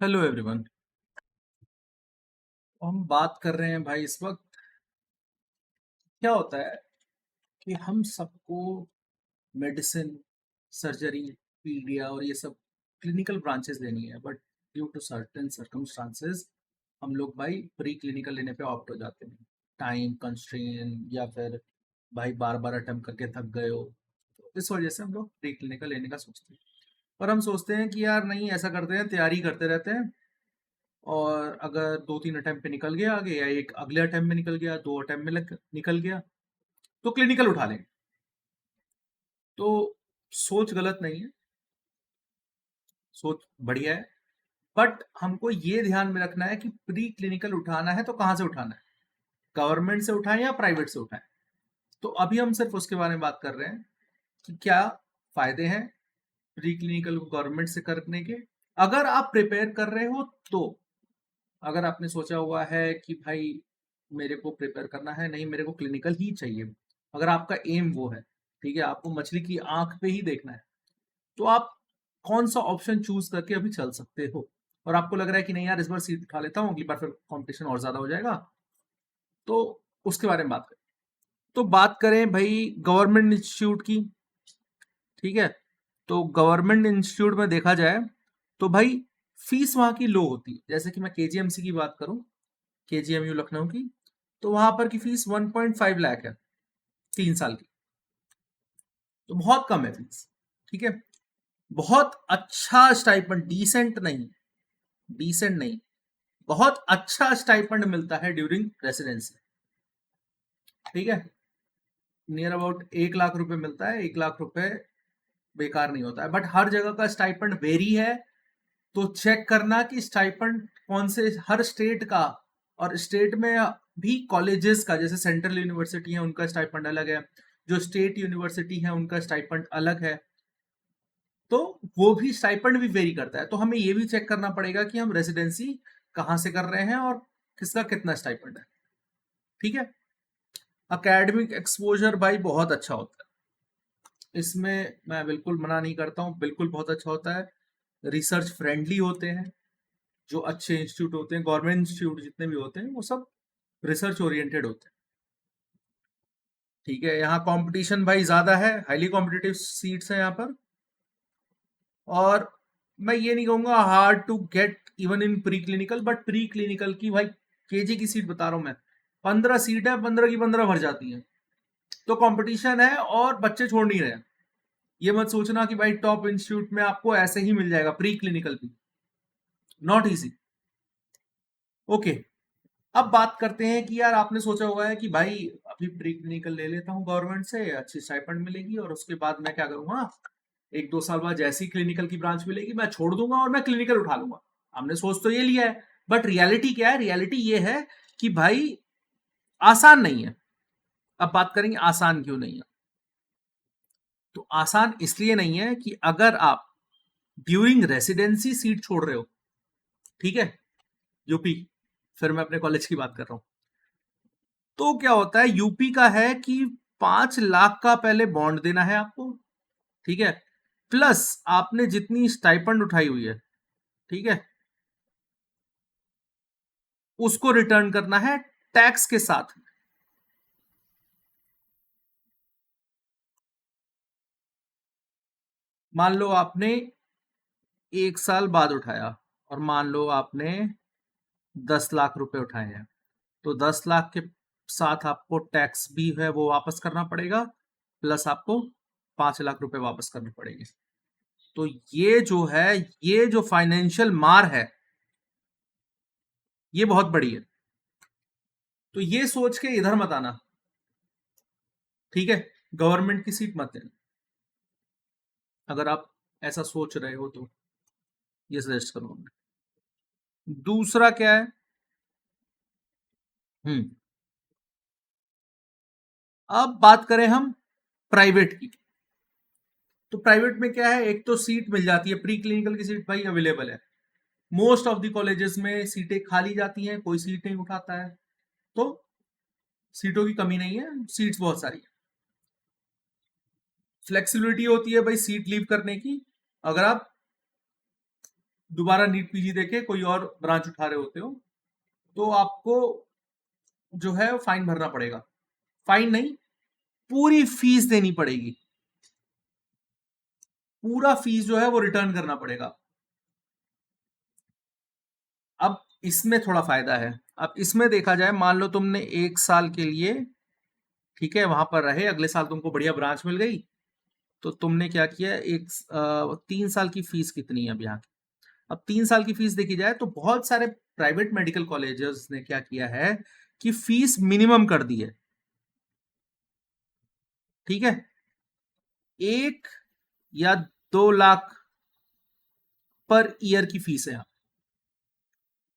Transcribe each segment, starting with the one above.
Hello everyone. हम बात कर रहे हैं भाई इस वक्त। क्या होता है कि हम सबको मेडिसिन, सर्जरी, पीडिया और ये सब क्लिनिकल ब्रांचेस लेनी है, but due to certain circumstances हम लोग भाई प्री क्लिनिकल लेने पे ऑप्ट हो जाते हैं। टाइम कंस्ट्रेन या फिर भाई बार बार अटेम्प्ट करके थक गए हो, तो इस वजह से हम लोग प्री क्लिनिकल लेने का सोचते हैं। पर हम सोचते हैं कि यार नहीं, ऐसा करते हैं, तैयारी करते रहते हैं और अगर 2-3 अटेम्प्ट पे निकल गया आगे, या एक अगले अटेम्प्ट में निकल गया, 2 अटेम्प्ट में निकल गया, तो क्लिनिकल उठा लेंगे। तो सोच गलत नहीं है, सोच बढ़िया है। बट हमको ये ध्यान में रखना है कि प्री क्लिनिकल उठाना है तो कहाँ से उठाना है, गवर्नमेंट से उठाएं या प्राइवेट से उठाएं। तो अभी हम सिर्फ उसके बारे में बात कर रहे हैं कि क्या फायदे हैं प्री क्लिनिकल गवर्नमेंट से करने के, अगर आप प्रिपेयर कर रहे हो तो। अगर आपने सोचा हुआ है कि भाई मेरे को प्रिपेयर करना है, नहीं मेरे को क्लिनिकल ही चाहिए, अगर आपका एम वो है, ठीक है, आपको मछली की आंख पे ही देखना है, तो आप कौन सा ऑप्शन चूज करके अभी चल सकते हो। और आपको लग रहा है कि नहीं यार, इस बार सीट उठा लेता हूँ, अगली बार फिर कंपटीशन और ज्यादा हो जाएगा, तो उसके बारे में बात करें। तो बात करें भाई गवर्नमेंट इंस्टीट्यूट की, ठीक है। तो गवर्नमेंट इंस्टीट्यूट में देखा जाए तो भाई फीस वहां की लो होती है। जैसे कि मैं केजीएमसी की बात करूं, केजीएमयू लखनऊ की, तो वहां पर की फीस 1.5 लाख है 3 साल की। तो बहुत कम है फीस, ठीक है। बहुत अच्छा स्टाइपेंड, डिसेंट नहीं, डिसेंट नहीं, बहुत अच्छा स्टाइपेंड मिलता है ड्यूरिंग रेसिडेंसी, ठीक है। नियर अबाउट 1 लाख रुपए मिलता है। 1 लाख रुपए बेकार नहीं होता है, बट हर जगह का स्टाइपेंड वेरी है। तो चेक करना कि स्टाइपेंड कौन से, हर स्टेट का, और स्टेट में भी कॉलेजेस का, जैसे सेंट्रल यूनिवर्सिटी है उनका स्टाइपेंड अलग है, जो स्टेट यूनिवर्सिटी है उनका स्टाइपेंड अलग है। तो वो भी स्टाइपेंड भी वेरी करता है। तो हमें ये भी चेक करना पड़ेगा कि हम रेजिडेंसी कहाँ से कर रहे हैं और किसका कितना स्टाइपेंड है, ठीक है। अकेडमिक एक्सपोजर भाई बहुत अच्छा होता है, इसमें मैं बिल्कुल मना नहीं करता हूँ, बिल्कुल बहुत अच्छा होता है। रिसर्च फ्रेंडली होते हैं, जो अच्छे इंस्टीट्यूट होते हैं, गवर्नमेंट इंस्टीट्यूट जितने भी होते हैं वो सब रिसर्च ओरिएंटेड होते हैं, ठीक है। यहाँ कंपटीशन भाई ज्यादा है, हाईली कॉम्पिटिटिव सीट्स है यहाँ पर। और मैं ये नहीं कहूंगा hard to get even in pre clinical, but pre clinical की भाई केजी की सीट बता रहा हूं मैं, 15 सीट है, 15 की 15 भर जाती है। तो कंपटीशन है और बच्चे छोड़ नहीं रहे हैं। ये मत सोचना कि भाई टॉप इंस्टीट्यूट में आपको ऐसे ही मिल जाएगा प्री क्लिनिकल भी, नॉट इजी। ओके, अब बात करते हैं कि यार आपने सोचा हुआ है कि भाई अभी प्री क्लिनिकल ले लेता हूँ गवर्नमेंट से, अच्छी स्टाइपेंड मिलेगी और उसके बाद मैं क्या करूंगा, 1-2 साल बाद जैसी क्लिनिकल की ब्रांच मिलेगी मैं छोड़ दूंगा और मैं क्लिनिकल उठा लूंगा। हमने सोच तो ये लिया है, बट रियलिटी क्या है, रियलिटी ये है कि भाई आसान नहीं है। अब बात करेंगे आसान क्यों नहीं है। तो आसान इसलिए नहीं है कि अगर आप ड्यूरिंग रेसिडेंसी सीट छोड़ रहे हो, ठीक है, यूपी, फिर मैं अपने कॉलेज की बात कर रहा हूं, तो क्या होता है, यूपी का है कि 5 लाख का पहले बॉन्ड देना है आपको, ठीक है, प्लस आपने जितनी स्टाइपेंड उठाई हुई है, ठीक है, उसको रिटर्न करना है टैक्स के साथ। मान लो आपने 1 साल बाद उठाया, और मान लो आपने 10 लाख रुपए उठाए हैं, तो 10 लाख के साथ आपको टैक्स भी है वो वापस करना पड़ेगा, प्लस आपको 5 लाख रुपए वापस करने पड़ेंगे। तो ये जो है, ये जो फाइनेंशियल मार है, ये बहुत बड़ी है। तो ये सोच के इधर मत आना, ठीक है, गवर्नमेंट की सीट मत देना। अगर आप ऐसा सोच रहे हो तो ये सजेस्ट करूंगा। दूसरा क्या है, हम्म, अब बात करें हम प्राइवेट की। तो प्राइवेट में क्या है, एक तो सीट मिल जाती है, प्री क्लिनिकल की सीट भाई अवेलेबल है, मोस्ट ऑफ द कॉलेजेस में सीटें खाली जाती हैं, कोई सीट नहीं उठाता है। तो सीटों की कमी नहीं है, सीट्स बहुत सारी है। फ्लेक्सिबिलिटी होती है भाई सीट लीव करने की। अगर आप दोबारा नीट पीजी देके कोई और ब्रांच उठा रहे होते हो, तो आपको जो है फाइन भरना पड़ेगा। फाइन नहीं, पूरी फीस देनी पड़ेगी, पूरा फीस जो है वो रिटर्न करना पड़ेगा। अब इसमें थोड़ा फायदा है। अब इसमें देखा जाए, मान लो तुमने 1 साल के लिए, ठीक है, वहां पर रहे, अगले साल तुमको बढ़िया ब्रांच मिल गई, तो तुमने क्या किया, 3 साल की फीस कितनी है अब यहाँ की? अब 3 साल की फीस देखी जाए तो बहुत सारे प्राइवेट मेडिकल कॉलेजेस ने क्या किया है कि फीस मिनिमम कर दी है, ठीक है, 1 या 2 लाख पर ईयर की फीस है यहाँ,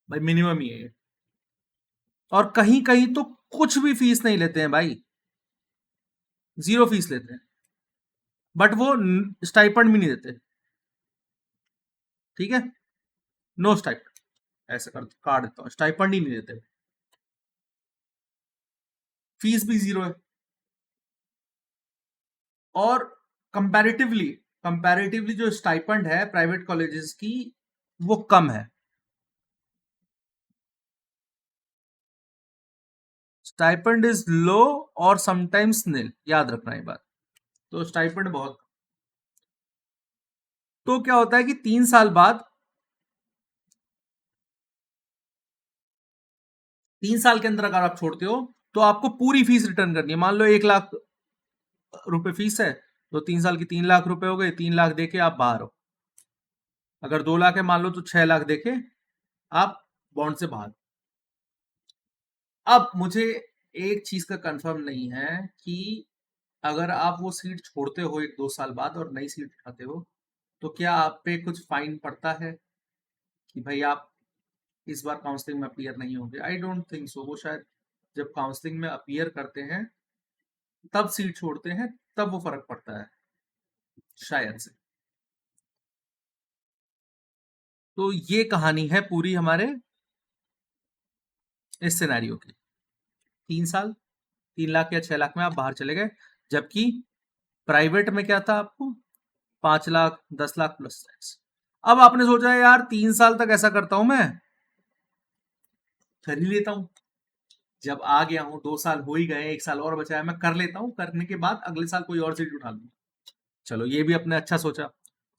भाई मिनिमम ही है ये। और कहीं कहीं तो कुछ भी फीस नहीं लेते हैं भाई, जीरो फीस लेते हैं, बट वो स्टाइपेंड भी नहीं देते, ठीक है, नो स्टाइपेंड, ऐसा कर काट देता हूं, स्टाइपेंड ही नहीं देते, फीस भी जीरो है। और कंपैरेटिवली कंपैरेटिवली जो स्टाइपेंड है प्राइवेट कॉलेजेस की, वो कम है। स्टाइपेंड इज लो और समटाइम्स नील, याद रखना ये बात। तो स्टाइपेंड बहुत, तो क्या होता है कि 3 साल बाद, 3 साल के अंदर अगर आप छोड़ते हो तो आपको पूरी फीस रिटर्न करनी है। मान लो 1 लाख रुपए फीस है, तो 3 साल की 3 लाख रुपए हो गए, 3 लाख देके आप बाहर हो। अगर 2 लाख है मान लो, तो 6 लाख देके आप बॉन्ड से बाहर। अब मुझे एक चीज का कंफर्म नहीं है कि अगर आप वो सीट छोड़ते हो 1-2 साल बाद और नई सीट उठाते हो, तो क्या आप पे कुछ फाइन पड़ता है कि भाई आप इस बार काउंसलिंग में अपीयर नहीं होंगे? I don't think so. वो शायद जब काउंसलिंग में अपीयर करते हैं तब सीट छोड़ते हैं, तब वो फर्क पड़ता है शायद से। तो ये कहानी है पूरी हमारे इस सिनेरियो की। 3 साल, 3 लाख या 6 लाख में आप बाहर चले गए, जबकि प्राइवेट में क्या था आपको, 5 लाख, 10 लाख प्लस टैक्स। अब आपने सोचा यार 3 साल तक ऐसा करता हूं मैं, कर ही लेता हूं, जब आ गया हूं, 2 साल हो ही गए, 1 साल और बचा है, मैं कर लेता हूं, करने के बाद अगले साल कोई और सीट उठा लूंगा। चलो ये भी अपने अच्छा सोचा।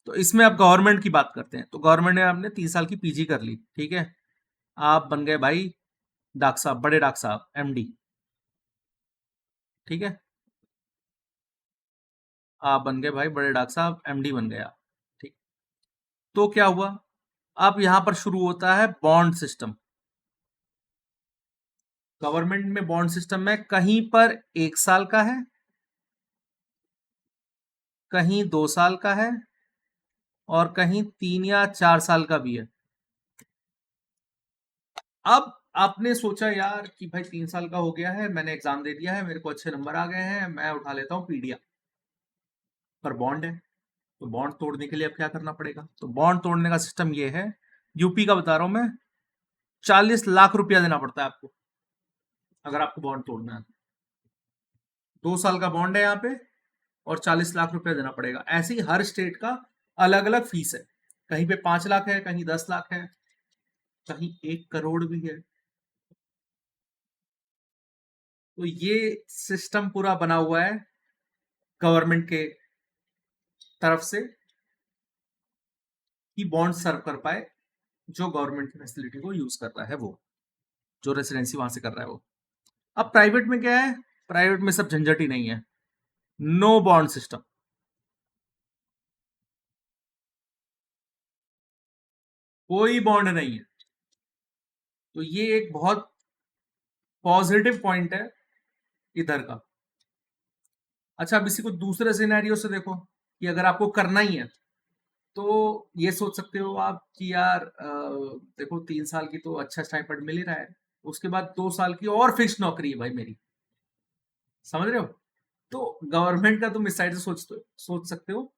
तो इसमें अब गवर्नमेंट की बात करते हैं। तो गवर्नमेंट ने आपने 3 साल की पीजी कर ली, ठीक है, आप बन गए भाई डॉक्टर साहब, बड़े डॉक्टर साहब, एमडी, ठीक है, आप बन गए भाई बड़े डॉक्टर साहब, एमडी बन गया, ठीक। तो क्या हुआ, अब यहां पर शुरू होता है बॉन्ड सिस्टम। गवर्नमेंट में बॉन्ड सिस्टम में कहीं पर 1 साल का है, कहीं 2 साल का है, और कहीं 3 या 4 साल का भी है। अब आपने सोचा यार कि भाई 3 साल का हो गया है, मैंने एग्जाम दे दिया है, मेरे को अच्छे नंबर आ गए हैं, मैं उठा लेता हूँ पीडिया, पर बॉन्ड है। तो बॉन्ड तोड़ने के लिए अब क्या करना पड़ेगा? तो बॉन्ड तोड़ने का सिस्टम ये है, यूपी का बता रहा हूं मैं, 40 लाख रुपया देना पड़ता है आपको अगर आपको बॉन्ड तोड़ना है। 2 साल का बॉन्ड है यहाँ पे, और 40 लाख रुपया देना पड़ेगा। ऐसे ही हर स्टेट का अलग अलग फीस है, कहीं पे 5 लाख है, कहीं 10 लाख है, कहीं 1 करोड़ भी है। तो ये सिस्टम पूरा बना हुआ है गवर्नमेंट के तरफ से कि बॉन्ड सर्व कर पाए जो गवर्नमेंट की फैसिलिटी को यूज कर रहा है, वो जो रेसिडेंसी वहां से कर रहा है वो। अब प्राइवेट में क्या है, प्राइवेट में सब झंझट ही नहीं है, नो बॉन्ड सिस्टम, कोई बॉन्ड नहीं है। तो ये एक बहुत पॉजिटिव पॉइंट है इधर का। अच्छा, अब इसी को दूसरे सिनेरियो से देखो कि अगर आपको करना ही है, तो ये सोच सकते हो आप कि यार देखो 3 साल की तो अच्छा स्टाइपेंड मिल ही रहा है, उसके बाद 2 साल की और फिक्स नौकरी है भाई मेरी, समझ रहे हो? तो गवर्नमेंट का तुम इस साइड से सोच सकते हो।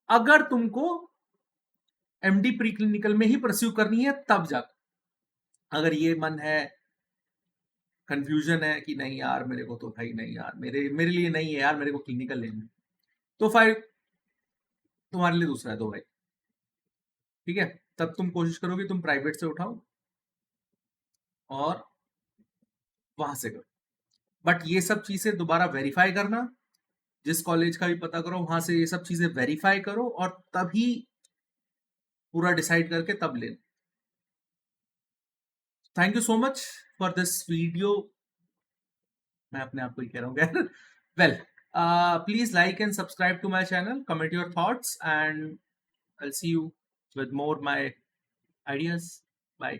अगर तुमको एमडी प्री क्लिनिकल में ही परस्यू करनी है तब जाकर, अगर ये मन है, कंफ्यूजन है कि नहीं यार मेरे को तो भाई नहीं यार, मेरे मेरे लिए नहीं है यार, मेरे को क्लिनिकल लेना है, तो फिर तुम्हारे लिए दूसरा है, दो भाई, ठीक है। तब तुम कोशिश करो कि तुम प्राइवेट से उठाओ और वहां से करो। बट ये सब चीजें दोबारा वेरीफाई करना, जिस कॉलेज का भी पता करो वहां से ये सब चीजें वेरीफाई करो और तभी पूरा डिसाइड करके तब लेना। Thank you so much for this video. मैं अपने आप को ही कह रहा हूँ यार। Well, please like and subscribe to my channel, comment your thoughts, and I'll see you with more my ideas. Bye.